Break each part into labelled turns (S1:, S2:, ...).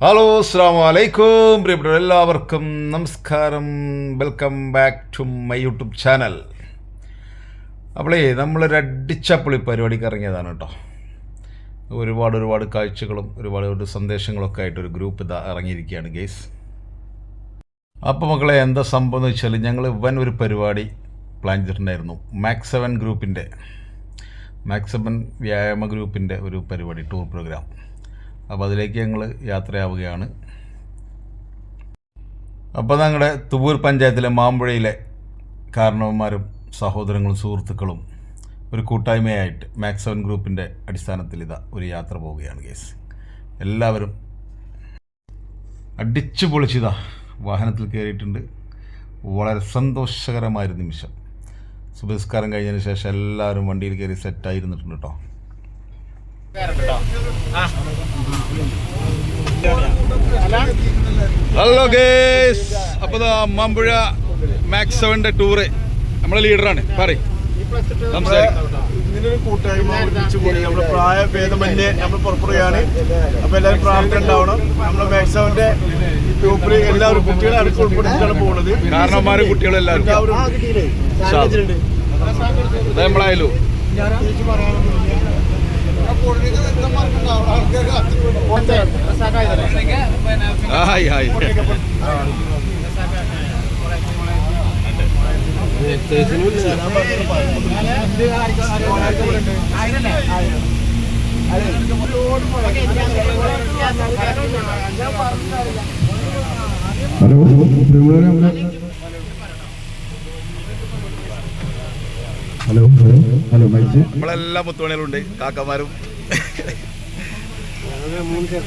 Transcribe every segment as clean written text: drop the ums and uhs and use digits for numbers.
S1: Hello അസ്സലാമു അലൈക്കും പ്രിയപ്പെട്ട എല്ലാവർക്കും നമസ്കാരം. Welcome back to my YouTube channel. അപ്പോളേ നമ്മളൊരു അടിച്ചപ്പൊളി പരിപാടിക്ക് ഇറങ്ങിയതാണ് കേട്ടോ. ഒരുപാട് കാഴ്ചകളും ഒരുപാട് സന്ദേശങ്ങളൊക്കെ ആയിട്ടൊരു ഗ്രൂപ്പ് ഇതാ ഇറങ്ങിയിരിക്കുകയാണ് ഗെയ്സ്. അപ്പോൾ മക്കളെ എന്താ സംഭവം എന്ന് വെച്ചാൽ ഞങ്ങൾ ഒരു പരിപാടി പ്ലാൻ ചെയ്തിട്ടുണ്ടായിരുന്നു. മാക്സ് 7 ഗ്രൂപ്പിൻ്റെ വ്യായാമ ഗ്രൂപ്പിൻ്റെ ഒരു പരിപാടി, ടൂർ പ്രോഗ്രാം. അപ്പോൾ അതിലേക്ക് ഞങ്ങൾ യാത്രയാവുകയാണ്. അപ്പോൾ ഞങ്ങളുടെ തുവൂർ പഞ്ചായത്തിലെ മാമ്പുഴയിലെ കാരണവന്മാരും സഹോദരങ്ങളും സുഹൃത്തുക്കളും ഒരു കൂട്ടായ്മയായിട്ട് മാക്സ് 7 ഗ്രൂപ്പിൻ്റെ അടിസ്ഥാനത്തിൽ ഇതാ ഒരു യാത്ര പോവുകയാണ് കേസ്. എല്ലാവരും അടിച്ചു പൊളിച്ചിതാ വാഹനത്തിൽ കയറിയിട്ടുണ്ട്. വളരെ സന്തോഷകരമായൊരു നിമിഷം. സുബഹിസ്കാരം കഴിഞ്ഞതിന് ശേഷം എല്ലാവരും വണ്ടിയിൽ കയറി സെറ്റായിരുന്നിട്ടുണ്ട് കേട്ടോ. ഹലോ ഗേസ്, അപ്പോൾ മാമ്പുഴ മാക്സ് 7 ടൂറ് നമ്മളെ ലീഡറാണ്. പറയും
S2: ഇങ്ങനൊരു കൂട്ടായ്മ ഒരുമിച്ചുകൂടി നമ്മുടെ പ്രായഭേദമന്യേ നമ്മൾ പുറപ്പെടുകയാണ്. അപ്പോൾ എല്ലാവരും പ്രാർത്ഥന ഉണ്ടാവണം. നമ്മുടെ മാക്സ് 7 ഗ്രൂപ്പിൽ എല്ലാവരും കുട്ടികളെ അടുത്ത് ഉൾപ്പെടുത്തിയിട്ടാണ് പോകുന്നത്.
S1: കാരണവന്മാരും കുട്ടികളും എല്ലാവരും നമ്മളായാലും ഹായ് ഹായ്.
S3: ഹലോ
S1: നമ്മളെല്ലാം മുത്തുമണികളുണ്ട്, കാക്കമാരും.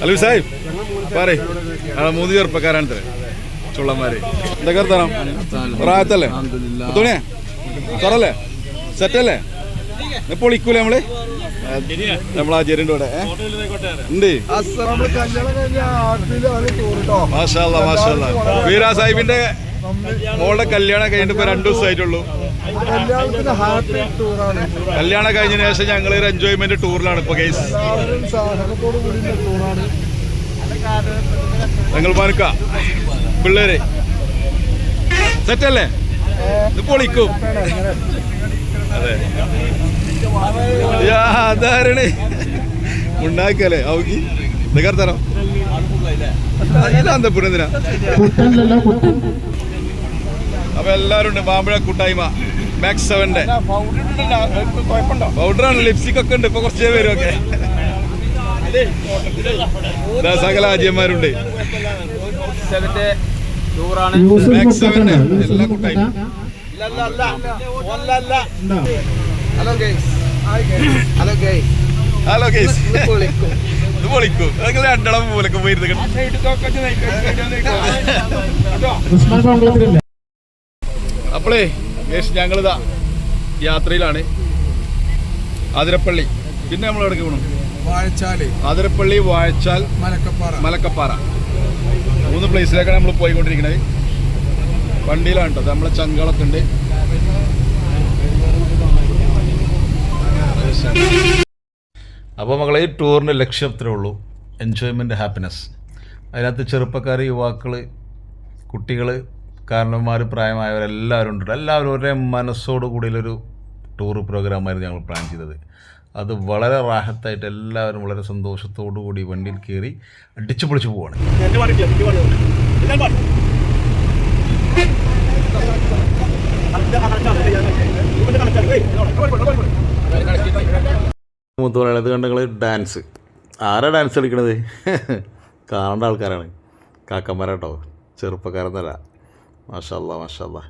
S1: ഹലോ സാഹിബ് പറയ്, 3 ചെറുപ്പക്കാരാണ് ഇത്ര ചുള്ളന്മാര്. എന്തൊക്കെ വർത്താനം? പ്രായത്തല്ലേ മുത്തുമണിയാ തുറല്ലേ സെറ്റല്ലേ? പൊളിക്കൂലേ നമ്മളാ ജെറിൻ്റെ കൂടെ ഉണ്ട്. മാഷാ അല്ലാ മാഷാ അല്ലാ. വീരാ സാഹിബിന്റെ മോളുടെ കല്യാണം കഴിഞ്ഞിട്ട് ഇപ്പൊ 2 ദിവസമായിട്ടുള്ളൂ. കല്യാണം കഴിഞ്ഞതിന് ശേഷം ഞങ്ങൾ ഒരു എൻജോയ്മെന്റ് ടൂറിലാണ് ഇപ്പൊ ഗൈസ്. ഞങ്ങൾ മാർക്ക പിള്ളേര് സെറ്റല്ലേ? ഇത് പൊളിക്കും. അതെ അതാരണേ ഉണ്ടാക്കല്ലേ ഔക്കി നികർത്തരം എന്തിനാ. അപ്പൊ എല്ലാരും ഉണ്ട് മാമ്പുഴ കൂട്ടായ്മ മാക്സ് 7. പൗഡറാണ്, ലിപ്സ്റ്റിക് ഒക്കെ ഉണ്ട്. ഇപ്പൊ കുറച്ചേ പേരും ഒക്കെ സകല ആജ്യന്മാരുണ്ട്. മാക്സ് 7 എല്ലാ കൂട്ടായ്മ. ഹലോ ഗൈസ്, ഇത് പൊളിക്കും. നിങ്ങൾ രണ്ടെണ്ണം പോലൊക്കെ പോയിരുന്നു. അപ്പോളേ ഗൈസ് ഞങ്ങളിതാ യാത്രയിലാണ്. ആതിരപ്പള്ളി, പിന്നെ നമ്മൾ എവിടേക്ക് പോകണം? ആതിരപ്പള്ളി, വാഴച്ചാൽ, മലക്കപ്പാറ 3 പ്ലേസിലേക്കാണ് നമ്മൾ പോയിക്കൊണ്ടിരിക്കുന്നത്. വണ്ടിയിലാണ് കേട്ടോ. നമ്മളെ ചങ്കളൊക്കെ ഉണ്ട്. അപ്പോൾ മകളെ ഈ ടൂറിൻ്റെ ലക്ഷ്യം ഇത്രേ ഉള്ളൂ: എൻജോയ്മെൻറ്റ്, ഹാപ്പിനെസ്. അതിനകത്ത് ചെറുപ്പക്കാർ, യുവാക്കൾ, കുട്ടികൾ, കാരണവന്മാർ, പ്രായമായവരെല്ലാവരും ഉണ്ട്. എല്ലാവരും ഒരേ മനസ്സോടു കൂടിയുള്ളൊരു ടൂർ പ്രോഗ്രാമായിരുന്നു ഞങ്ങൾ പ്ലാൻ ചെയ്തത്. അത് വളരെ റാഹത്തായിട്ട് എല്ലാവരും വളരെ സന്തോഷത്തോടു കൂടി വണ്ടിയിൽ കയറി അടിച്ചു പൊളിച്ചു പോവാണ്. മുത്തുമണിയത് കണ്ടങ്ങൾ ഡാൻസ്. ആരാ ഡാൻസ് കളിക്കണത്? കാണേണ്ട ആൾക്കാരാണ്, കാക്കന്മാരാട്ടോ, ചെറുപ്പക്കാരെന്നല്ല. മാഷാ അല്ലാ മാഷാ അല്ലാ.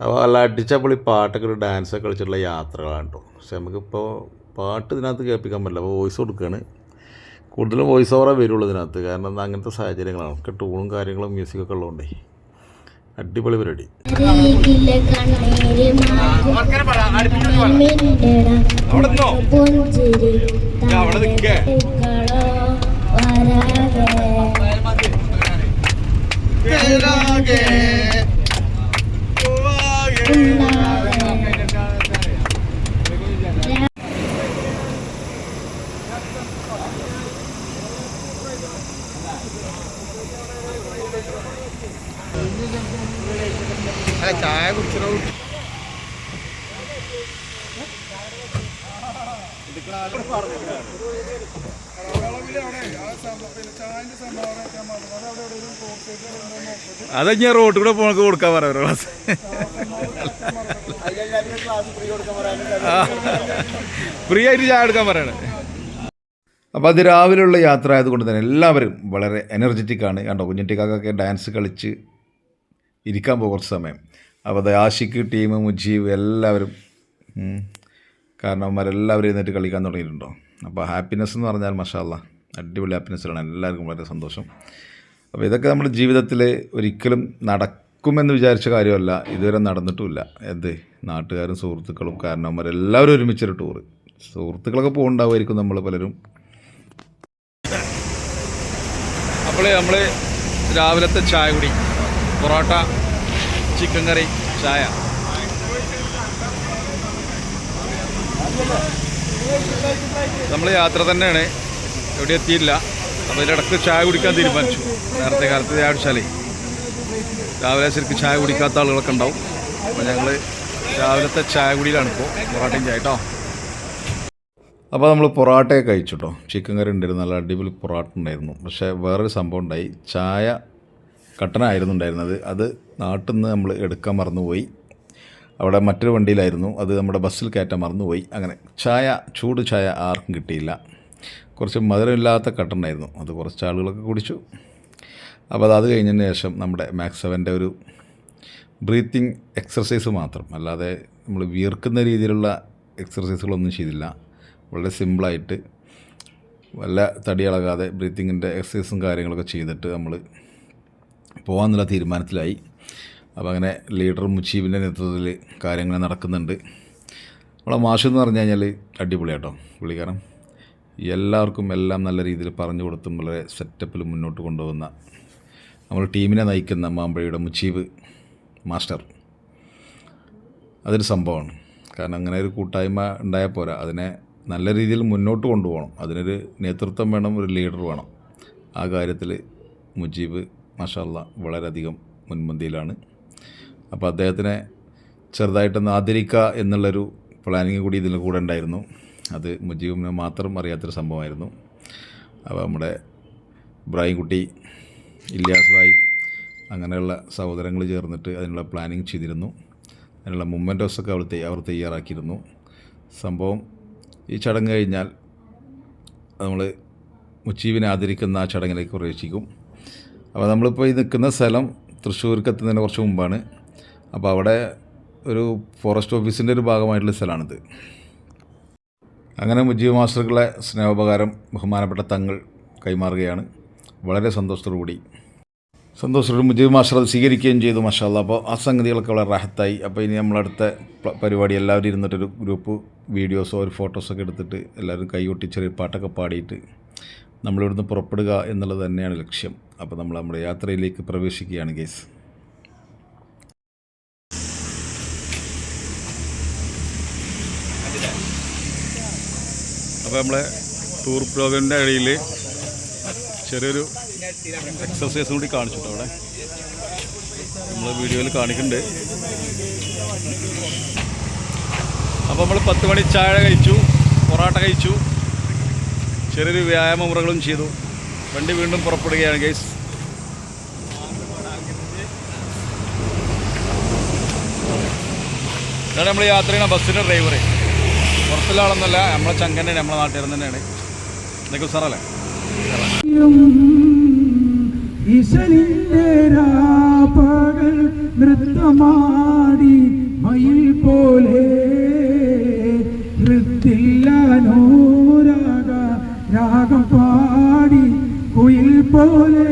S1: അപ്പോൾ അല്ല അടിച്ചപ്പൊളി പാട്ടൊക്കെ ഒരു ഡാൻസൊക്കെ കളിച്ചിട്ടുള്ള യാത്രകളാണ് കേട്ടോ. പക്ഷെ നമുക്കിപ്പോൾ പാട്ട് ഇതിനകത്ത് കേൾപ്പിക്കാൻ പറ്റില്ല. അപ്പോൾ വോയിസ് കൊടുക്കുകയാണ്. കൂടുതലും വോയിസ് ഓവറേ വരുള്ളൂ ഇതിനകത്ത്. കാരണം എന്താ അങ്ങനത്തെ സാഹചര്യങ്ങളാണ്. ഒക്കെ ടൂണും കാര്യങ്ങളും മ്യൂസിക്കൊക്കെ ഉള്ളതുകൊണ്ടേ അടിപൊളി പരിപാടി. അവിടെ നിൽക്കേ
S2: ചായ കുടിച്ചോ.
S1: അത് ഞാൻ റോട്ടിൽ കൂടെ പോണക്ക് കൊടുക്കാൻ പറയാം ഒരു ക്ലാസ്. ഫ്രീ ആയിട്ട് ചായ എടുക്കാൻ പറയണേ. അപ്പോൾ അത് രാവിലെയുള്ള യാത്ര ആയതുകൊണ്ട് തന്നെ എല്ലാവരും വളരെ എനർജറ്റിക്കാണ്. കണ്ടോ കുഞ്ഞിട്ടിക്കാക്കൊക്കെ ഡാൻസ് കളിച്ച് ഇരിക്കാൻ പോകും കുറച്ച് സമയം. അപ്പോൾ അത് ആഷിക്ക് ടീം മുജീബ് എല്ലാവരും കാരണവന്മാരെല്ലാവരും എഴുന്നേറ്റ് കളിക്കാൻ തുടങ്ങിയിട്ടുണ്ടോ. അപ്പോൾ ഹാപ്പിനെസ് എന്ന് പറഞ്ഞാൽ മാഷാ അല്ലാഹ് അടിപൊളി ഹാപ്പിനെസ്സിലാണ്. എല്ലാവർക്കും വളരെ സന്തോഷം. അപ്പോൾ ഇതൊക്കെ നമ്മുടെ ജീവിതത്തിൽ ഒരിക്കലും നടക്കുമെന്ന് വിചാരിച്ച കാര്യമല്ല, ഇതുവരെ നടന്നിട്ടുമില്ല. എന്ത് നാട്ടുകാരും സുഹൃത്തുക്കളും കാരണവന്മാരെല്ലാവരും ഒരുമിച്ചൊരു ടൂറ്. സുഹൃത്തുക്കളൊക്കെ പോകുന്നുണ്ടാവുമായിരിക്കും നമ്മൾ പലരും. അപ്പോൾ നമ്മൾ രാവിലത്തെ ചായ കുടി, പൊറോട്ട, ചിക്കൻ കറി, ചായ. നമ്മൾ യാത്ര തന്നെയാണ്, എവിടെ എത്തിയില്ല. അപ്പോൾ ഇതിലിടക്ക് ചായ കുടിക്കാൻ തീരുമാനിച്ചു. നേരത്തെ കാലത്ത് ചായ കുടിച്ചാലേ രാവിലെ ശരിക്കും ചായ കുടിക്കാത്ത ആളുകളൊക്കെ ഉണ്ടാവും. അപ്പോൾ ഞങ്ങൾ രാവിലത്തെ ചായ കുടിയിലാണ് ഇപ്പോൾ, പൊറോട്ടയും ചായ കേട്ടോ. അപ്പോൾ നമ്മൾ പൊറോട്ടയൊക്കെ കഴിച്ചു കേട്ടോ. ചിക്കൻ കറി ഉണ്ടായിരുന്നു, നല്ല അടിപൊളി പൊറോട്ട ഉണ്ടായിരുന്നു. പക്ഷേ വേറൊരു സംഭവം ഉണ്ടായി. ചായ കട്ടനായിരുന്നു ഉണ്ടായിരുന്നത്. അത് നാട്ടിൽ നിന്ന് നമ്മൾ എടുക്കാൻ മറന്നുപോയി. അവിടെ മറ്റൊരു വണ്ടിയിലായിരുന്നു, അത് നമ്മുടെ ബസ്സിൽ കയറ്റാൻ മറന്നുപോയി. അങ്ങനെ ചായ, ചൂട് ചായ ആർക്കും കിട്ടിയില്ല. കുറച്ച് മധുരമില്ലാത്ത കട്ടനായിരുന്നു, അത് കുറച്ച് ആളുകളൊക്കെ കുടിച്ചു. അപ്പോൾ അത് കഴിഞ്ഞതിന് ശേഷം നമ്മുടെ മാക്സ് 7ൻ്റെ ഒരു ബ്രീത്തിങ് എക്സർസൈസ് മാത്രം, അല്ലാതെ നമ്മൾ വിയർക്കുന്ന രീതിയിലുള്ള എക്സർസൈസുകളൊന്നും ചെയ്തില്ല. വളരെ സിമ്പിളായിട്ട് വല്ല തടി ഇളകാതെ ബ്രീത്തിങ്ങിൻ്റെ എക്സസൈസും കാര്യങ്ങളൊക്കെ ചെയ്തിട്ട് നമ്മൾ പോകാമെന്നുള്ള തീരുമാനത്തിലായി. അപ്പോൾ അങ്ങനെ ലീഡർ മുജീബിൻ്റെ നേതൃത്വത്തിൽ കാര്യങ്ങൾ നടക്കുന്നുണ്ട്. നമ്മളെ മാഷ് എന്ന് പറഞ്ഞു കഴിഞ്ഞാൽ അടിപൊളിയാട്ടോ പുള്ളിക്കാരൻ. എല്ലാവർക്കും എല്ലാം നല്ല രീതിയിൽ പറഞ്ഞു കൊടുത്തും വളരെ സെറ്റപ്പിൽ മുന്നോട്ട് കൊണ്ടുപോകുന്ന നമ്മൾ ടീമിനെ നയിക്കുന്ന മാമ്പഴയുടെ മുജീബ് മാസ്റ്റർ. അതൊരു സംഭവമാണ്. കാരണം അങ്ങനെ ഒരു കൂട്ടായ്മ ഉണ്ടായാൽ പോരാ, അതിനെ നല്ല രീതിയിൽ മുന്നോട്ട് കൊണ്ടുപോകണം. അതിനൊരു നേതൃത്വം വേണം, ഒരു ലീഡർ വേണം. ആ കാര്യത്തിൽ മുജീബ് മാഷാ അല്ലാഹ് വളരെയധികം മുൻപന്തിയിലാണ്. അപ്പോൾ അദ്ദേഹത്തിനെ ചെറുതായിട്ടൊന്ന് ആദരിക്കുക എന്നുള്ളൊരു പ്ലാനിങ് കൂടി ഇതിൽ കൂടെ ഉണ്ടായിരുന്നു. അത് മുജീബിനെ മാത്രം അറിയാത്തൊരു സംഭവമായിരുന്നു. അപ്പോൾ നമ്മുടെ ഇബ്രാഹിം കുട്ടി, ഇല്യാസ് ഭായ്, അങ്ങനെയുള്ള സഹോദരങ്ങൾ ചേർന്നിട്ട് അതിനുള്ള പ്ലാനിങ് ചെയ്തിരുന്നു. അതിനുള്ള മൊമെൻറ്റോസൊക്കെ അവർ തയ്യാറാക്കിയിരുന്നു. സംഭവം ഈ ചടങ്ങ് കഴിഞ്ഞാൽ നമ്മൾ മുജീബിനെ ആദരിക്കുന്ന ആ ചടങ്ങിലേക്ക് പ്രവേശിക്കും. അപ്പോൾ നമ്മളിപ്പോൾ ഈ നിൽക്കുന്ന സ്ഥലം തൃശ്ശൂർക്ക് എത്തുന്നതിന് കുറച്ച് മുമ്പാണ്. അപ്പോൾ അവിടെ ഒരു ഫോറസ്റ്റ് ഓഫീസിൻ്റെ ഒരു ഭാഗമായിട്ടുള്ള സ്ഥലമാണിത്. അങ്ങനെ മുജീബ് മാസ്റ്റർക്കുള്ള സ്നേഹോപകാരം ബഹുമാനപ്പെട്ട തങ്ങൾ കൈമാറുകയാണ്. വളരെ സന്തോഷത്തോടുകൂടി മുജീബ് മാസ്റ്റർ അത് സ്വീകരിക്കുകയും ചെയ്തു. മാഷാ അല്ലാഹ്. അപ്പോൾ ആ സംഗതികളൊക്കെ വളരെ റാഹത്തായി. അപ്പോൾ ഇനി നമ്മളടുത്ത പരിപാടി എല്ലാവരും ഇരുന്നിട്ടൊരു ഗ്രൂപ്പ് വീഡിയോസോ ഒരു ഫോട്ടോസൊക്കെ എടുത്തിട്ട് എല്ലാവരും കൈകൊട്ടി ചെറിയ പാട്ടൊക്കെ പാടിയിട്ട് നമ്മളിവിടുന്ന് പുറപ്പെടുക എന്നുള്ളത് തന്നെയാണ് ലക്ഷ്യം. അപ്പോൾ നമ്മൾ നമ്മുടെ യാത്രയിലേക്ക് പ്രവേശിക്കുകയാണ് ഗൈസ്. അപ്പോൾ നമ്മളെ ടൂർ പ്രോഗ്രാമിൻ്റെ ഇടയിൽ ചെറിയൊരു എക്സർസൈസും കൂടി കാണിച്ചു കേട്ടോ. അവിടെ നമ്മൾ വീഡിയോയിൽ കാണിക്കുന്നുണ്ട്. അപ്പോൾ നമ്മൾ 10 മണി ചായ കഴിച്ചു, പൊറോട്ട കഴിച്ചു, ചെറിയൊരു വ്യായാമ മുറകളും ചെയ്തു. വണ്ടി വീണ്ടും പുറപ്പെടുകയാണ് ഗൈസ്. ഇതാണ് നമ്മൾ യാത്ര ചെയ്യുന്ന ബസ്സിൻ്റെ ഡ്രൈവർ. പുറത്തുള്ള ആളൊന്നുമല്ല, നമ്മളെ ചങ്കന്നെ, നമ്മളെ നാട്ടുകാരൻ തന്നെയാണ്. എന്തൊക്കെ സാറല്ലേ?
S4: നൃത്തമാടി മയിൽ പോലെ രാഗം പാടി കുയിൽ പോലെ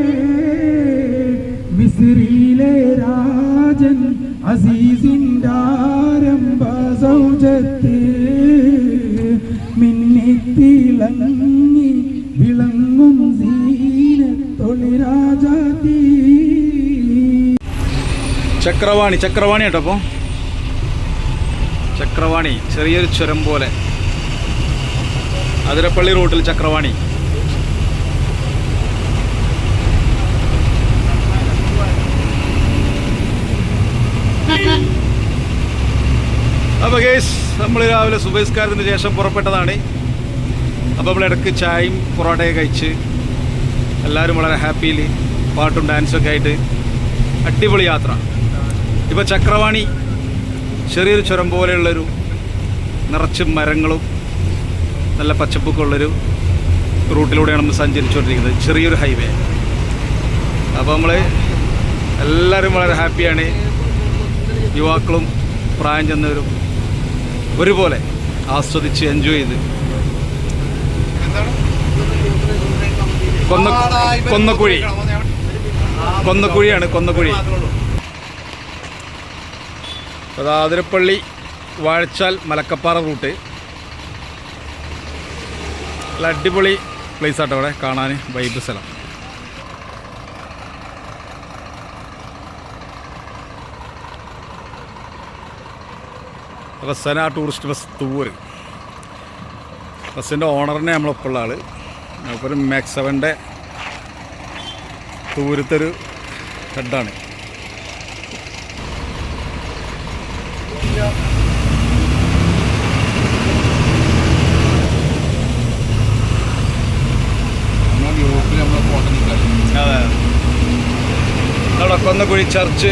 S4: മിസ്രിയിലെ രാജൻ അസീസിൻ്റെ ആരംഭ സൗജത്ത് മിന്നിത്തിളങ്ങി വിളങ്ങും സീനത്തൊളിരാജാതി.
S1: ചക്രവാണി കേട്ടോ. അപ്പോൾ ചക്രവാണി ചെറിയൊരു ചുരം പോലെ, അതിരപ്പള്ളി റൂട്ടിൽ ചക്രവാണി.
S5: നമ്മൾ രാവിലെ സുബഹിസ്കാരത്തിന് ശേഷം പുറപ്പെട്ടതാണ്. അപ്പോൾ നമ്മൾ ഇടയ്ക്ക് ചായയും പൊറോട്ടയൊക്കെ കഴിച്ച് എല്ലാവരും വളരെ ഹാപ്പിയിൽ പാട്ടും ഡാൻസൊക്കെ ആയിട്ട് അടിപൊളി യാത്ര. ഇപ്പോൾ ചക്രവാണി ചെറിയൊരു ചുരം പോലെയുള്ളൊരു നിറച്ച് മരങ്ങളും നല്ല പച്ചപ്പൊക്കെ ഉള്ളൊരു റൂട്ടിലൂടെയാണ് നമ്മൾ സഞ്ചരിച്ചുകൊണ്ടിരിക്കുന്നത്, ചെറിയൊരു ഹൈവേ. അപ്പോൾ നമ്മൾ എല്ലാവരും വളരെ ഹാപ്പിയാണ്. യുവാക്കളും പ്രായം ചെന്നവരും ഒരുപോലെ ആസ്വദിച്ച് എൻജോയ് ചെയ്ത് കൊന്നക്കുഴിയാണ് കൊന്നക്കുഴി. അത് ആതിരപ്പള്ളി വാഴച്ചാൽ മലക്കപ്പാറ റൂട്ട്. നല്ല അടിപൊളി പ്ലേസ് ആട്ടോ അവിടെ കാണാൻ, വൈബ് സ്ഥലം. റസന ടൂറിസ്റ്റ് ബസ് തൂവൂർ. ബസ്സിൻ്റെ ഓണറിനെ നമ്മളൊപ്പം ഉള്ള ആൾ. നമുക്കൊരു മാക്സ് 7ൻ്റെ തൂരത്തൊരു ഹെഡാണ്. അതെ, അവിടെ കൊന്നക്കുഴി ചർച്ച്.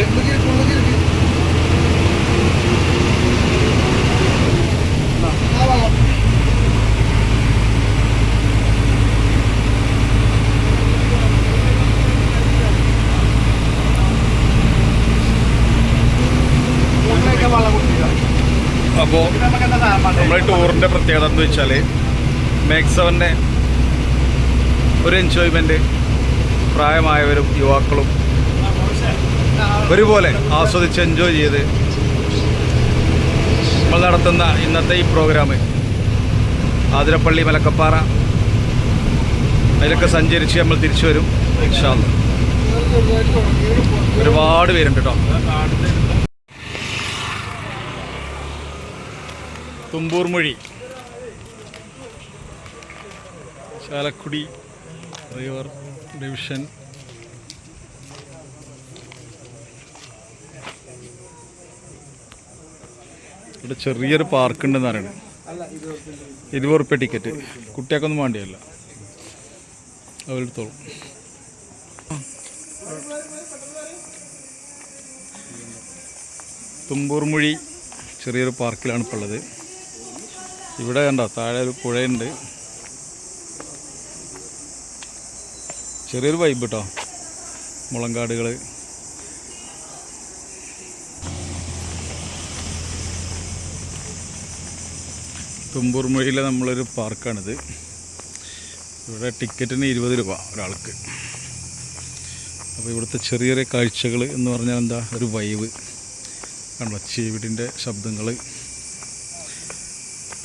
S5: അപ്പോൾ നമ്മുടെ ടൂറിൻ്റെ പ്രത്യേകത എന്ന് വെച്ചാൽ മാക്സ് 7ൻ്റെ ഒരു എൻജോയ്മെൻറ്റ് പ്രായമായവരും യുവാക്കളും ഒരുപോലെ ആസ്വദിച്ച് എൻജോയ് ചെയ്ത് നമ്മൾ നടത്തുന്ന ഇന്നത്തെ ഈ പ്രോഗ്രാം ആതിരപ്പള്ളി മലക്കപ്പാറ അതിലൊക്കെ സഞ്ചരിച്ച് നമ്മൾ തിരിച്ചു വരും ഇൻഷാ അല്ലാഹ്. ഒരുപാട് പേരുണ്ട് കേട്ടോ. തുമ്പൂർ മൊഴി, ചാലക്കുടി റിവർ ഡിവിഷൻ. ഇവിടെ ചെറിയൊരു പാർക്ക് ഉണ്ടെന്ന് പറയുന്നത്. 20 റുപ്യ ടിക്കറ്റ്. കുട്ടികൾക്കൊന്നും വേണ്ടിയല്ല, അവരെടുത്തോളും. തുമ്പൂർ മൊഴി ചെറിയൊരു പാർക്കിലാണ് ഇപ്പോൾ ഉള്ളത്. ഇവിടെ കണ്ടോ താഴെ ഒരു പുഴയുണ്ട്. ചെറിയൊരു വൈബ് കേട്ടോ, മുളങ്കാടുകൾ. തുമ്പൂർ മൊഴിയിലെ നമ്മളൊരു പാർക്കാണിത്. ഇവിടെ ടിക്കറ്റിന് 20 രൂപ ഒരാൾക്ക്. അപ്പോൾ ഇവിടുത്തെ ചെറിയ ചെറിയ കാഴ്ചകൾ എന്ന് പറഞ്ഞാൽ എന്താ, ഒരു വൈബ് കണ്ടോ. ചീവിടിൻ്റെ ശബ്ദങ്ങൾ,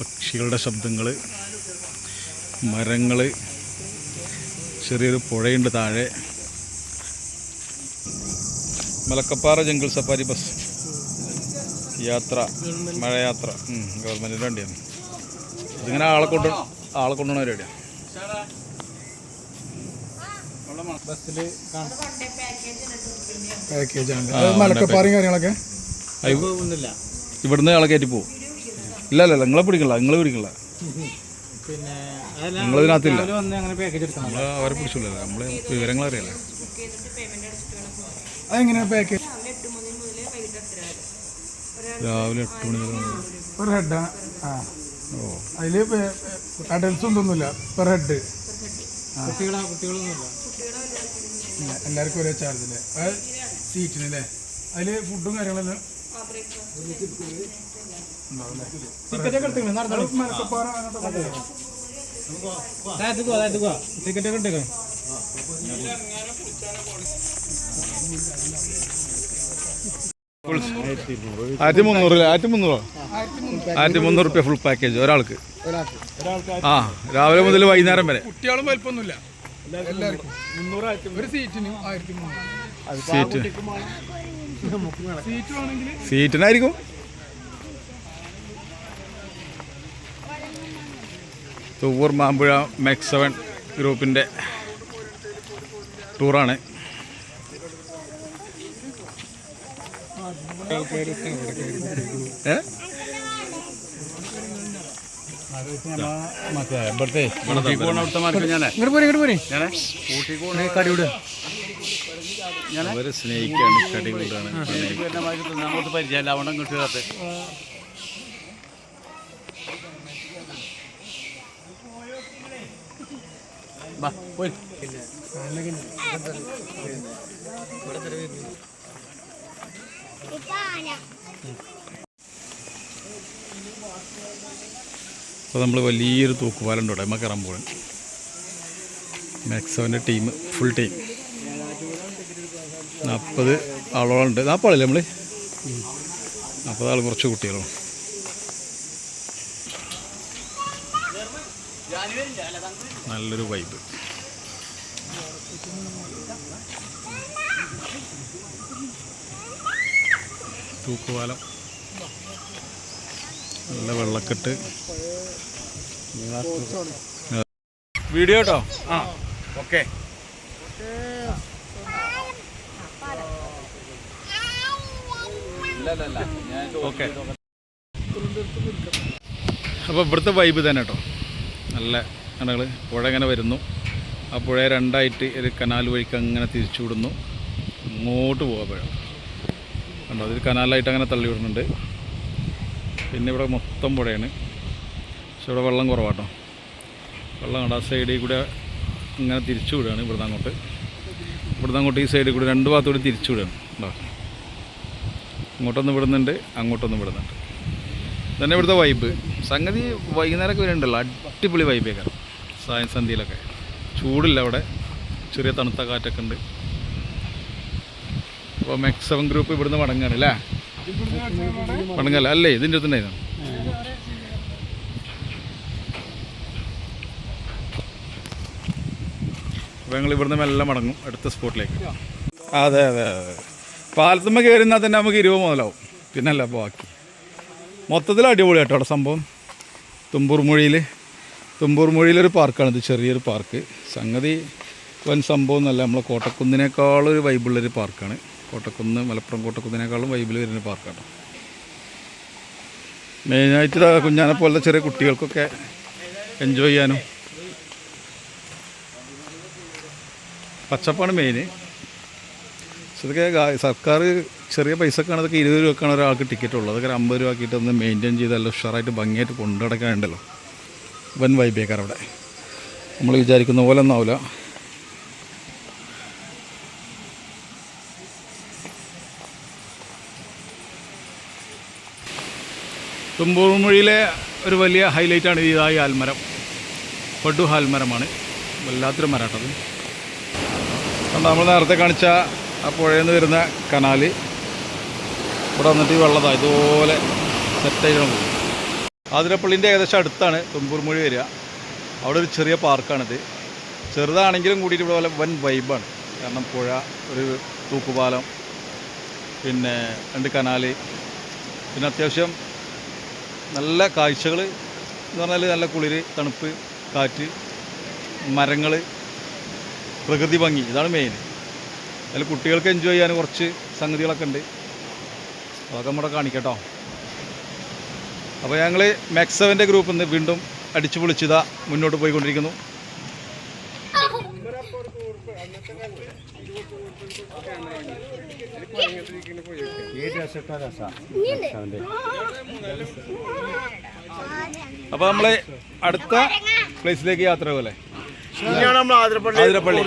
S5: പക്ഷികളുടെ ശബ്ദങ്ങൾ, മരങ്ങൾ, ചെറിയൊരു പുഴയുണ്ട് താഴെ. മലക്കപ്പാറ ജംഗിൾ സഫാരി ബസ് യാത്ര, മഴയാത്ര, ഗവൺമെൻറ്റിൻ്റെ വണ്ടിയാണ്. ഇതിങ്ങനെ ആളെ കൊണ്ടുപോകുന്ന പരിപാടിയാണ്.
S2: മലക്കപ്പാറയും കാര്യങ്ങളൊക്കെ
S5: ഇവിടുന്ന് ആളെ കയറ്റി പോകും. ഇല്ല നിങ്ങളെ പിടിക്കണ്ട, നിങ്ങൾ പിടിക്കണ്ട, നിങ്ങളിതിനകത്തില്ല. നമ്മൾ അവരെ പിടിച്ചില്ല, നമ്മൾ വിവരങ്ങൾ അറിയാലോ.
S2: അതെങ്ങനെയാ പാക്കേജ്?
S5: രാവിലെ 8 മണി വരെ
S2: ഒരു ഹെഡാ. അതില് അഡൽസും ഒന്നുമില്ല, പെർ ഹെഡ്. എല്ലാവർക്കും ഒരേ ചാർജ് അല്ലേ സീറ്റിന് അല്ലേ? അതില് ഫുഡും കാര്യങ്ങളെല്ലാം മലക്കപ്പാറ
S5: റുപ്യ ഫുൾ പാക്കേജ് ഒരാൾക്ക്. ആ, രാവിലെ മുതൽ വൈകുന്നേരം വരെ.
S2: കുട്ടികളും വലിപ്പമൊന്നുമില്ല, എല്ലാവർക്കും 300 ഒരു സീറ്റിന് 1300
S5: സീറ്റിനായിരിക്കും. തുവ്വൂർ മാമ്പുഴ മാക്സ് 7 ഗ്രൂപ്പിൻ്റെ ടൂറാണ്.
S2: ഇവിടുത്തെ അവിടുത്തെ മാർക്ക് ഞാനേ
S5: അവരെ സ്നേഹിക്കാണ് കടി കൂടാണ്
S2: അങ്ങോട്ട് പരിചയമല്ല അവിടെ ഇങ്ങോട്ട് കയറത്തെ പോയി
S5: അപ്പോൾ നമ്മൾ വലിയൊരു തൂക്കുപാലം ഉണ്ട് അവിടെ കയറാൻ പോകണം. മാക്സവൻ്റെ ടീം ഫുൾ ടീം 40 ആളോളം ഉണ്ട്. 40 ആളല്ലേ നമ്മൾ 40 ആൾ കുറച്ച് കുട്ടികളും. നല്ലൊരു വൈബ്. തൂക്കുപാലം നല്ല വെള്ളക്കെട്ട് വീഡിയോ കേട്ടോ.
S2: ആ ഓക്കെ.
S5: ഓക്കെ. അപ്പോൾ ഇവിടുത്തെ വൈബ് തന്നെ കേട്ടോ. നല്ല കണ്ടങ്ങൾ പുഴ ഇങ്ങനെ വരുന്നു. ആ പുഴ രണ്ടായിട്ട് ഒരു കനാൽ വഴിക്ക് അങ്ങനെ തിരിച്ചു വിടുന്നു. ഇങ്ങോട്ട് പോകാൻ പുഴ കണ്ടോ, അതൊരു കനാലായിട്ട് അങ്ങനെ തള്ളി വിടുന്നുണ്ട്. പിന്നെ ഇവിടെ മൊത്തം പുഴയാണ്. പക്ഷെ ഇവിടെ വെള്ളം കുറവാട്ടോ. വെള്ളം കണ്ടോ ആ സൈഡിൽ കൂടെ ഇങ്ങനെ തിരിച്ചു വിടുകയാണ്. ഇവിടുന്ന് അങ്ങോട്ട് ഈ സൈഡിൽ കൂടെ 2 ഭാഗത്തോടെ തിരിച്ചു വിടുകയാണ്. ഉണ്ടോ, ഇങ്ങോട്ടൊന്ന് വിടുന്നുണ്ട്, അങ്ങോട്ടൊന്ന് വിടുന്നുണ്ട്. തന്നെ ഇവിടുത്തെ വൈബ്. സംഗതി വൈകുന്നേരമൊക്കെ വരുന്നുണ്ടല്ലോ, അടിപൊളി വൈബേക്കാരം. സന്ധ്യയിലൊക്കെ ചൂടില്ല, അവിടെ ചെറിയ തണുത്ത കാറ്റൊക്കെ ഉണ്ട്. അപ്പോൾ മാക്സവൻ ഗ്രൂപ്പ് ഇവിടുന്ന് മടങ്ങുകയാണ് അല്ലേ? മടങ്ങല്ല അല്ലേ? ഇതിൻ്റെ അടുത്തുണ്ടായിരുന്നു. അപ്പോൾ ഞങ്ങൾ ഇവിടുന്ന് മെല്ലെ മടങ്ങും അടുത്ത സ്പോട്ടിലേക്ക്. അതെ അതെ അതെ. പാലത്തുമ്മ കയറുന്നാൽ തന്നെ നമുക്ക് 20 മുതലാവും. പിന്നല്ല ബാക്കി മൊത്തത്തിൽ അടിപൊളി കേട്ടോ അവിടെ സംഭവം. തുമ്പൂർ മൊഴിയിലൊരു പാർക്കാണിത്, ചെറിയൊരു പാർക്ക്. സംഗതി വൻ സംഭവം എന്നല്ല, നമ്മളെ കോട്ടക്കുന്നിനേക്കാളൊരു വൈബുള്ളൊരു പാർക്കാണ്. മലപ്പുറം കോട്ടക്കുന്നിനേക്കാളും വൈബിൽ വരുന്ന പാർക്കാണ്. മെയിനായിട്ട് കുഞ്ഞാനെ പോലത്തെ ചെറിയ കുട്ടികൾക്കൊക്കെ എൻജോയ് ചെയ്യാനും പച്ചപ്പാണ് മെയിന്. ഇതൊക്കെ സർക്കാർ ചെറിയ പൈസക്കാണ്. അതൊക്കെ 20 രൂപക്കാണ് ഒരാൾക്ക് ടിക്കറ്റ് ഉള്ളത്. അതൊക്കെ 50 രൂപ ആക്കിയിട്ട് ഒന്ന് മെയിൻറ്റെയിൻ ചെയ്ത് നല്ല ഉഷാറായിട്ട് ഭംഗിയായിട്ട് കൊണ്ടു നടക്കാനുണ്ടല്ലോ. വൻ വൈബേക്കാർ അവിടെ. നമ്മൾ വിചാരിക്കുന്ന പോലെ ഒന്നും ആവില്ല. തുമ്പൂർ മൊഴിയിലെ ഒരു വലിയ ഹൈലൈറ്റാണ് ഈ ആൽമരം. പടു ആൽമരമാണ്, വല്ലാത്തൊരു മരാട്ടത്. കണ്ടോ, നമ്മൾ നേരത്തെ കാണിച്ച ആ പുഴയിൽ നിന്ന് വരുന്ന കനാൽ ഇവിടെ വന്നിട്ട് ഈ വെള്ളതാണ് ഇതുപോലെ സെറ്റായിട്ടാണ് പോകും. ആതിരപ്പള്ളിൻ്റെ ഏകദേശം അടുത്താണ് തുമ്പൂർ മൊഴി വരിക. അവിടെ ഒരു ചെറിയ പാർക്കാണിത്. ചെറുതാണെങ്കിലും കൂടിയിട്ട് ഇവിടെ പോലെ വൻ വൈബാണ്. കാരണം പുഴ, ഒരു തൂക്കുപാലം, പിന്നെ 2 കനാൽ, പിന്നെ അത്യാവശ്യം നല്ല കാഴ്ചകൾ എന്ന് പറഞ്ഞാൽ നല്ല കുളിര്, തണുപ്പ്, കാറ്റ്, മരങ്ങൾ, പ്രകൃതി ഭംഗി, ഇതാണ് മെയിൻ. അതിൽ കുട്ടികൾക്ക് എൻജോയ് ചെയ്യാൻ കുറച്ച് സംഗതികളൊക്കെ ഉണ്ട്. അതൊക്കെ നമ്മുടെ കാണിക്കട്ടോ. അപ്പോൾ ഞങ്ങൾ മാക്സവൻ്റെ ഗ്രൂപ്പിൽ നിന്ന് വീണ്ടും അടിച്ചു പൊളിച്ചിതാ മുന്നോട്ട് പോയിക്കൊണ്ടിരിക്കുന്നു. അപ്പോൾ നമ്മൾ അടുത്ത പ്ലേസിലേക്ക് യാത്ര പോലെ ആതിരപ്പള്ളി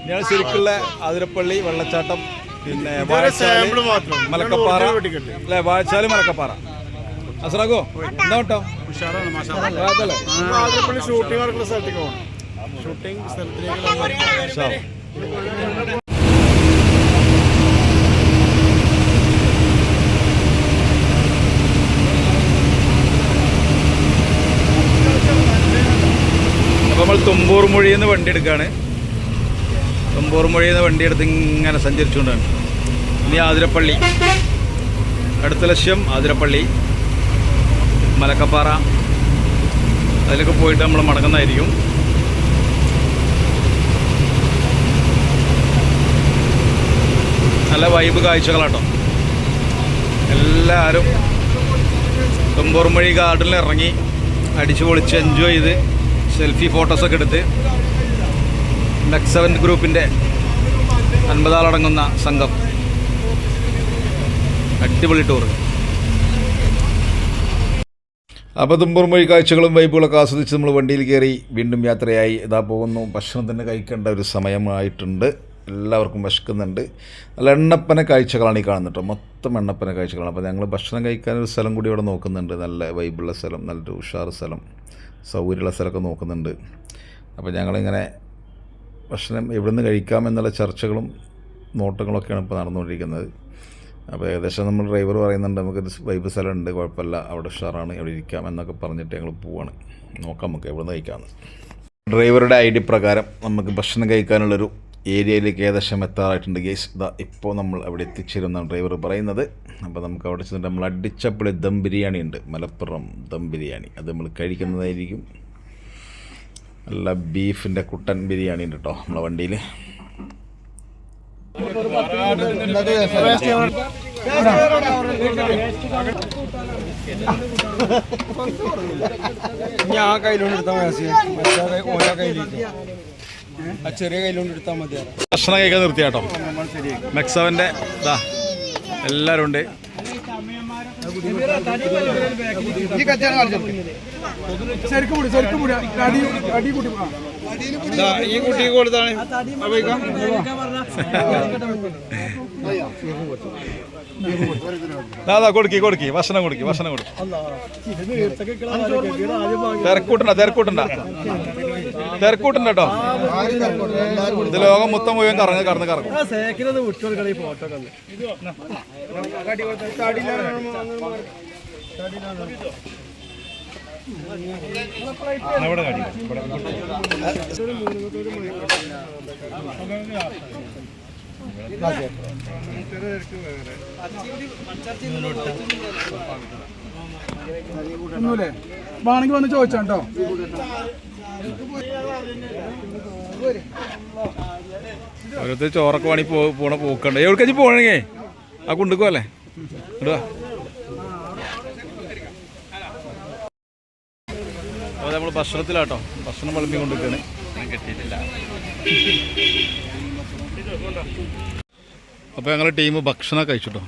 S5: ഞാൻ ശരിക്കുള്ള ആതിരപ്പള്ളി വെള്ളച്ചാട്ടം, പിന്നെ മലക്കപ്പാറ അല്ലേ? വാഴച്ചാല് മലക്കപ്പാറ. അസറാക്കോ എന്താ കേട്ടോ?
S2: ആതിരപ്പള്ളി ഷൂട്ടിംഗ് നടക്കുന്ന സ്ഥലത്തേക്ക് പോകണം. ഷൂട്ടിംഗ് സ്ഥലത്തിലേക്ക്
S5: അപ്പോൾ നമ്മൾ തുമ്പൂർ മൊഴിയിൽ നിന്ന് വണ്ടി എടുക്കുകയാണ്. തുമ്പൂർ മൊഴിയിൽ നിന്ന് വണ്ടി എടുത്ത് ഇങ്ങനെ സഞ്ചരിച്ചുകൊണ്ടാണ് ഇനി ആതിരപ്പള്ളി. അടുത്ത ലക്ഷ്യം ആതിരപ്പള്ളി, മലക്കപ്പാറ, അതിലൊക്കെ പോയിട്ട് നമ്മൾ മടങ്ങുന്നതായിരിക്കും. നല്ല വൈബ് കാഴ്ചകളാട്ടോ. എല്ലാവരും തുമ്പൂർ മൊഴി ഗാർഡനിൽ ഇറങ്ങി അടിച്ചു പൊളിച്ച് എൻജോയ് ചെയ്ത് സെൽഫി ഫോട്ടോസൊക്കെ എടുത്ത് മെക്സവൻ ഗ്രൂപ്പിൻ്റെ 50 ആളടങ്ങുന്ന സംഘം അടിപൊളി ടൂർ. അപ്പോൾ തുമ്പൂർമൊഴി കാഴ്ചകളും വൈബുകളൊക്കെ ആസ്വദിച്ച് നമ്മൾ വണ്ടിയിൽ കയറി വീണ്ടും യാത്രയായി ഇതാ പോകുന്നു. ഭക്ഷണം തന്നെ കഴിക്കേണ്ട ഒരു സമയമായിട്ടുണ്ട്. എല്ലാവർക്കും വിശക്കുന്നുണ്ട്. നല്ല എണ്ണപ്പന കാഴ്ചകളാണ് ഈ കാണുന്നത് കേട്ടോ. മൊത്തം എണ്ണപ്പന കാഴ്ചകളാണ്. അപ്പോൾ ഞങ്ങൾ ഭക്ഷണം കഴിക്കാനൊരു സ്ഥലം കൂടി ഇവിടെ നോക്കുന്നുണ്ട്. നല്ല വൈബുള്ള സ്ഥലം, നല്ലൊരു ഉഷാറ് സ്ഥലം, സൗകര്യമുള്ള സ്ഥലമൊക്കെ നോക്കുന്നുണ്ട്. അപ്പോൾ ഞങ്ങളിങ്ങനെ ഭക്ഷണം എവിടെ നിന്ന് കഴിക്കാമെന്നുള്ള ചർച്ചകളും നോട്ടങ്ങളൊക്കെയാണ് ഇപ്പോൾ നടന്നുകൊണ്ടിരിക്കുന്നത്. അപ്പോൾ ഏകദേശം നമ്മൾ ഡ്രൈവർ പറയുന്നുണ്ട് നമുക്കൊരു വൈബ് സ്ഥലമുണ്ട്, കുഴപ്പമില്ല, അവിടെ ഉഷാറാണ്, അവിടെ ഇരിക്കാം എന്നൊക്കെ പറഞ്ഞിട്ട് ഞങ്ങൾ പോവാണ്. നോക്കാം നമുക്ക് എവിടെ നിന്ന് കഴിക്കാമെന്ന്. ഡ്രൈവറുടെ ഐഡിയ പ്രകാരം നമുക്ക് ഭക്ഷണം കഴിക്കാനുള്ളൊരു ഏരിയയിലേക്ക് ഏകദേശം എത്താറായിട്ടുണ്ട് ഗേസ്. ഇതാ ഇപ്പോൾ നമ്മൾ അവിടെ എത്തിച്ചേരുമെന്നാണ് ഡ്രൈവർ പറയുന്നത്. അപ്പോൾ നമുക്ക് അവിടെ ചെന്നിട്ട് നമ്മൾ അടിച്ചപ്പൊളി ദം ബിരിയാണി ഉണ്ട്, മലപ്പുറം ദം ബിരിയാണി, അത് നമ്മൾ കഴിക്കുന്നതായിരിക്കും. നല്ല ബീഫിൻ്റെ കുട്ടൻ ബിരിയാണി ഉണ്ട് കേട്ടോ നമ്മളെ വണ്ടിയിൽ.
S4: ഞാൻ കയ്യിലോണ്ട് എടുത്താൽ ഓരോ കയ്യിലേക്ക് ആ ചെറിയ കയ്യിലോണ്ട് എടുത്താൽ മതി.
S5: ഭക്ഷണം കഴിക്കാൻ നിർത്തിയാട്ടോ. മെക്സവൻ്റെ ഇതാ എല്ലാവരും ഉണ്ട്.
S4: ഈ കുട്ടി കൊടുത്താണ്
S5: കൊടുക്കി ഭക്ഷണം കൊടുക്കി. തിരക്കൂട്ടണ്ട കേട്ടോ. ഇത് ലോകം മൊത്തം മുഴുവൻ കറങ്ങും.
S4: ഒന്നുമില്ലേ വേണമെങ്കിൽ വന്ന് ചോദിച്ചോ.
S5: ഓരോരുത്തർ ചോറൊക്കെ വേണി പോണ പോക്കണ്ട. എവിടേക്ക് പോകണേ ആ കൊണ്ടുക്കോല്ലേ ഇടുക. അപ്പോൾ നമ്മൾ ഭക്ഷണത്തിലാട്ടോ, ഭക്ഷണം വിളമ്പി കൊണ്ടിരിക്കുകയാണ്. കിട്ടിയിട്ടില്ല. അപ്പോൾ ഞങ്ങളുടെ ടീം ഭക്ഷണമൊക്കെ കഴിച്ചിട്ടോ.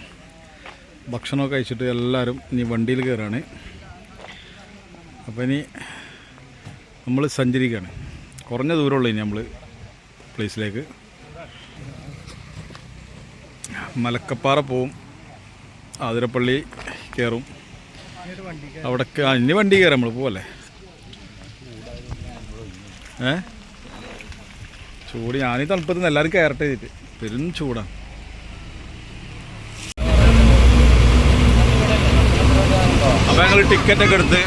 S5: ഭക്ഷണമൊക്കെ കഴിച്ചിട്ട് എല്ലാവരും ഇനി വണ്ടിയിൽ കയറുകയാണ്. അപ്പോൾ ഇനി നമ്മൾ സഞ്ചരിക്കുകയാണ്. കുറഞ്ഞ ദൂരമുള്ളൂ ഇനി നമ്മൾ പ്ലേസിലേക്ക്. മലക്കപ്പാറ പോവും, ആതിരപ്പള്ളി കയറും. അവിടേക്ക് ഇനി വണ്ടി കയറാം നമ്മൾ പോവല്ലേ. ചൂട് ഞാനീ തണുപ്പത്ത് എല്ലാവരും കയറട്ടെ ചെയ്തിട്ട് പെരും ചൂടാണ്. അപ്പോൾ ഞങ്ങൾ ടിക്കറ്റൊക്കെ എടുത്ത്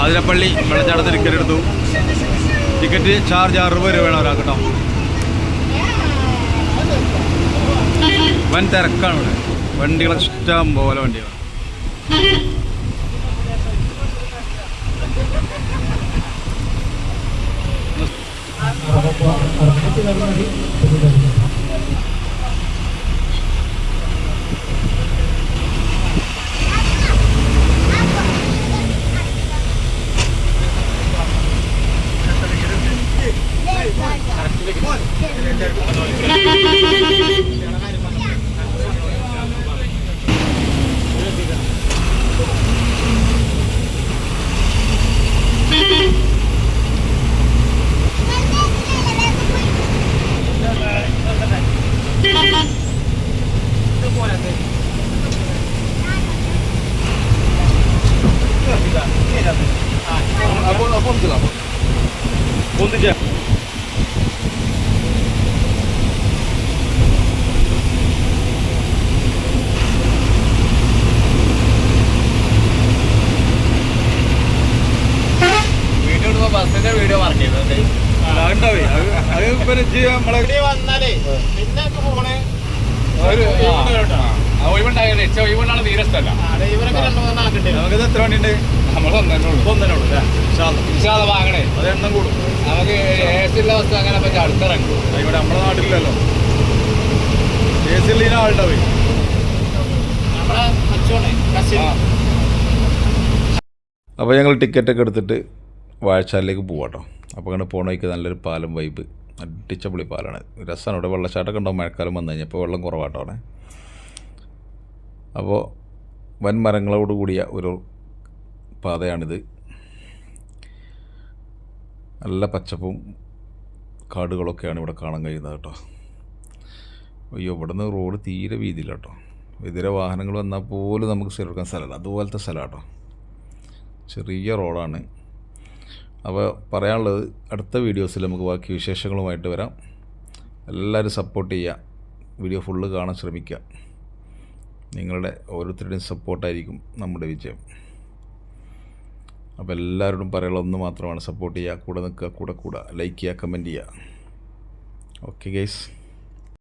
S5: ആതിരപ്പള്ളി വെള്ളച്ചാട്ടത്തിൽ ടിക്കറ്റ് എടുത്തു. ടിക്കറ്റ് ചാർജ് 60 രൂപ വേണം ഒരാൾക്ക് കേട്ടോ. വൻ തിരക്കാണ് ഇവിടെ, വണ്ടികൾ ഇഷ്ടം പോലെ വണ്ടികൾ. ഒന്നിച്ചാ
S2: ബസ്സിന്റെ വീഡിയോ മാർക്ക് ചെയ്തത്
S5: ഉണ്ടാവേ. അത് നമ്മളെ
S2: വന്നാലേ പിന്നെ ഫോണ് ഒഴിവുണ്ടായാലേ ഒഴിവുണ്ടാണ് തീരെ ഇഷ്ടമല്ല. ഇവരൊക്കെ 2-3 ആക്കിട്ട്
S5: നമുക്കിത് എത്ര വണ്ടിയുണ്ട്?
S2: നമ്മൾ ഒന്നേ വാങ്ങണേ.
S5: അത് എണ്ണം കൂടും.
S2: നമുക്ക് AC ഉള്ള വസ്തു അങ്ങനെ പറ്റി അടുത്തിറങ്ങും.
S5: ഇവിടെ നമ്മുടെ നാട്ടിലില്ലല്ലോ AC ഉള്ള ആളുണ്ടാവേ.
S2: നമ്മളെ അച്ചോണേ
S1: അപ്പോൾ ഞങ്ങൾ ടിക്കറ്റൊക്കെ എടുത്തിട്ട് വാഴച്ചാലിലേക്ക് പോവാം കേട്ടോ. അപ്പോൾ അങ്ങനെ പോകണ വഴിക്ക് നല്ലൊരു പാലം വൈബ്, അടിച്ചപൊളി പാലാണ്. രസമാണ്. ഇവിടെ വെള്ളച്ചാട്ടമൊക്കെ ഉണ്ടാവും മഴക്കാലം വന്നു കഴിഞ്ഞാൽ. ഇപ്പോൾ വെള്ളം കുറവാട്ടോ അവിടെ. അപ്പോൾ വൻ മരങ്ങളോട് കൂടിയ ഒരു പാതയാണിത്. നല്ല പച്ചപ്പും കാടുകളൊക്കെയാണ് ഇവിടെ കാണാൻ കഴിയുന്നത് കേട്ടോ. അയ്യോ, ഇവിടെ നിന്ന് റോഡ് തീരെ വീതിയില്ല കേട്ടോ. എതിരെ വാഹനങ്ങൾ വന്നാൽ പോലും നമുക്ക് സ്ഥിരക്കാൻ സ്ഥലമല്ല, അതുപോലത്തെ സ്ഥലം കേട്ടോ. ചെറിയ റോഡാണ്. അപ്പോൾ പറയാനുള്ളത്, അടുത്ത വീഡിയോസിൽ നമുക്ക് ബാക്കി വിശേഷങ്ങളുമായിട്ട് വരാം. എല്ലാവരും സപ്പോർട്ട് ചെയ്യുക, വീഡിയോ ഫുള്ള് കാണാൻ ശ്രമിക്കുക. നിങ്ങളുടെ ഓരോരുത്തരുടെയും സപ്പോർട്ടായിരിക്കും നമ്മുടെ വിജയം. അപ്പോൾ എല്ലാവരോടും പറയാനുള്ള ഒന്ന് മാത്രമാണ്, സപ്പോർട്ട് ചെയ്യുക, കൂടെ നിൽക്കുക, കൂടെ ലൈക്ക് ചെയ്യുക, കമൻറ്റ് ചെയ്യുക. Okay guys.